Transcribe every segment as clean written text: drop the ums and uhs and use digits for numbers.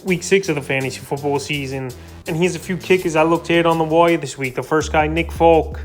week 6 of the fantasy football season. And here's a few kickers I looked at on the wire this week. The first guy, Nick Falk,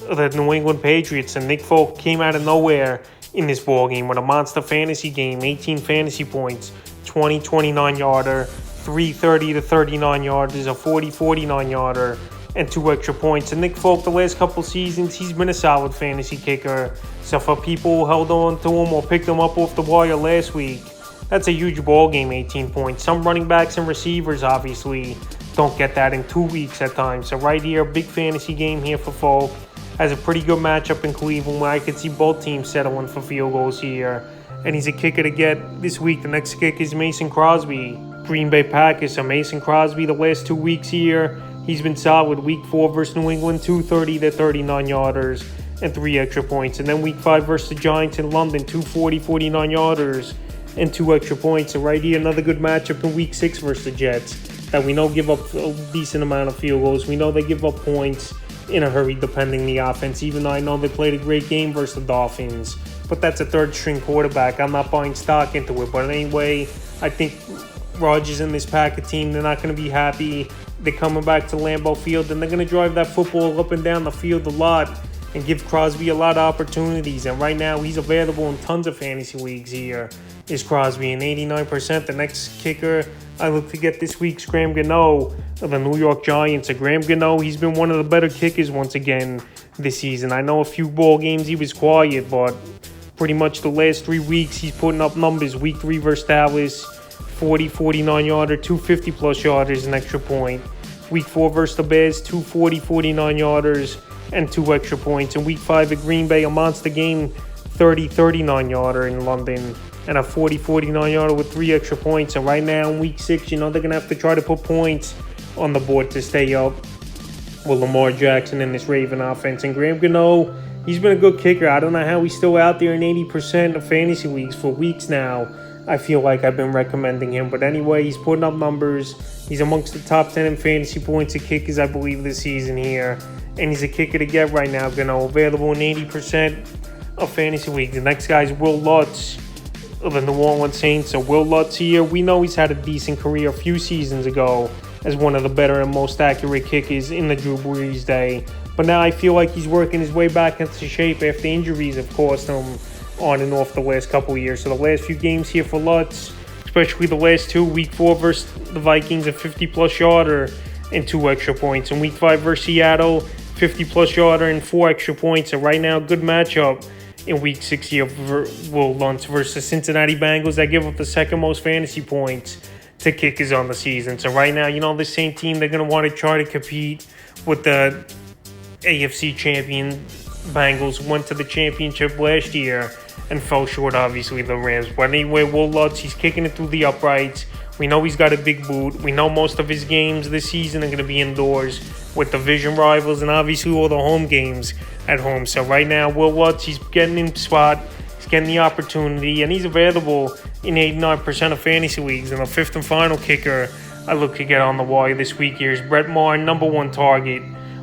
of the New England Patriots. And Nick Falk came out of nowhere in this ball game with a monster fantasy game, 18 fantasy points, 29-yarder, 30 to 39 yarders, a 49-yarder, and 2 extra points. And Nick Falk, the last couple seasons, he's been a solid fantasy kicker. So for people who held on to him or picked him up off the wire last week, that's a huge ball game, 18 points. Some running backs and receivers, obviously, don't get that in 2 weeks at times. So right here, big fantasy game here for Falk. Has a pretty good matchup in Cleveland where I could see both teams settling for field goals here. And he's a kicker to get this week. The next kick is Mason Crosby, Green Bay Packers. So Mason Crosby, the last 2 weeks here, he's been solid. Week 4 versus New England, 230 to 39-yarders and 3 extra points. And then week 5 versus the Giants in London, 49-yarders and 2 extra points. And right here, another good matchup in week 6 versus the Jets that we know give up a decent amount of field goals. We know they give up points in a hurry depending the offense, even though I know they played a great game versus the Dolphins. But that's a third-string quarterback. I'm not buying stock into it. But anyway, I think Rodgers and this Packer team, they're not going to be happy. They're coming back to Lambeau Field, and they're going to drive that football up and down the field a lot and give Crosby a lot of opportunities. And right now, he's available in tons of fantasy leagues here, is Crosby, and 89%. The next kicker I look to get this week's Graham Gano of the New York Giants. So Graham Gano, he's been one of the better kickers once again this season. I know a few ball games he was quiet, but pretty much the last 3 weeks he's putting up numbers. Week 3 versus Dallas, 49-yarder, 250-plus yarders, an extra point. Week 4 versus the Bears, 49-yarders, and 2 extra points. And week 5 at Green Bay, a monster game, 39-yarder in London, and a 49-yarder with 3 extra points. And right now in week 6, they're going to have to try to put points on the board to stay up with Lamar Jackson and this Raven offense. And Graham Gano, he's been a good kicker. I don't know how he's still out there in 80% of fantasy leagues for weeks now. I feel like I've been recommending him. But anyway, he's putting up numbers. He's amongst the top 10 in fantasy points of kickers, I believe, this season here. And he's a kicker to get right now. Gano, available in 80% of fantasy leagues. The next guy is Will Lutz of the New Orleans Saints. So Will Lutz here, we know he's had a decent career a few seasons ago as one of the better and most accurate kickers in the Drew Brees day. But now I feel like he's working his way back into shape after injuries have cost him on and off the last couple of years. So the last few games here for Lutz, especially the last 2, week 4 versus the Vikings, a 50-plus yarder and 2 extra points. And week 5 versus Seattle, 50-plus yarder and 4 extra points. And right now, good matchup in week 6 here for Will Lutz versus the Cincinnati Bengals that give up the second most fantasy points to kickers on the season. So right now, the same team, they're going to want to try to compete with the AFC champion Bengals. Went to the championship last year and fell short, obviously, the Rams. But anyway, Will Lutz, he's kicking it through the uprights. We know he's got a big boot. We know most of his games this season are going to be indoors with division rivals and obviously all the home games at home. So right now, Will Lutz, he's getting in spot. He's getting the opportunity, and he's available in 89% of fantasy leagues. And the fifth and final kicker I look to get on the wire this week here is Brett Maher, number 1 target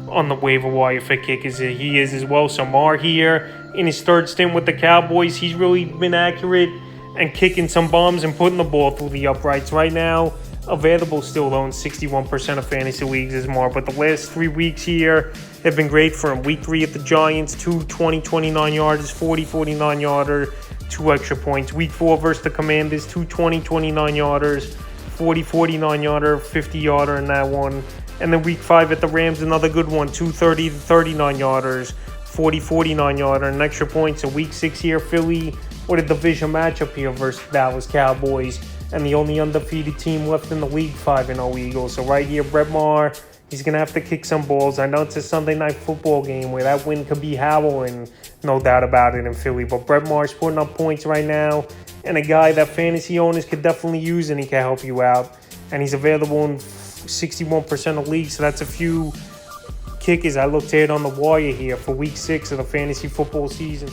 on the waiver wire for kickers. He is as well. So Maher here in his third stint with the Cowboys, he's really been accurate and kicking some bombs and putting the ball through the uprights. Right now, available still though in 61% of fantasy leagues is Maher. But the last 3 weeks here have been great for him. Week 3 at the Giants, 2 29-yarders, 49-yarder, 2 extra points. Week 4 versus the Commanders, 2 29-yarders, 49-yarder, 50-yarder in that one. And then week 5 at the Rams, another good one, 2 30 to 39-yarders, 49-yarder, and extra points. In week 6 here, Philly with a division matchup here versus Dallas Cowboys, and the only undefeated team left in the league, 5-0 Eagles. So right here, Brett Maher, he's going to have to kick some balls. I know it's a Sunday night football game where that win could be howling, no doubt about it, in Philly. But Brett Maher's putting up points right now, and a guy that fantasy owners could definitely use, and he can help you out. And he's available in 61% of leagues, so that's a few kickers I looked at on the wire here for week 6 of the fantasy football season.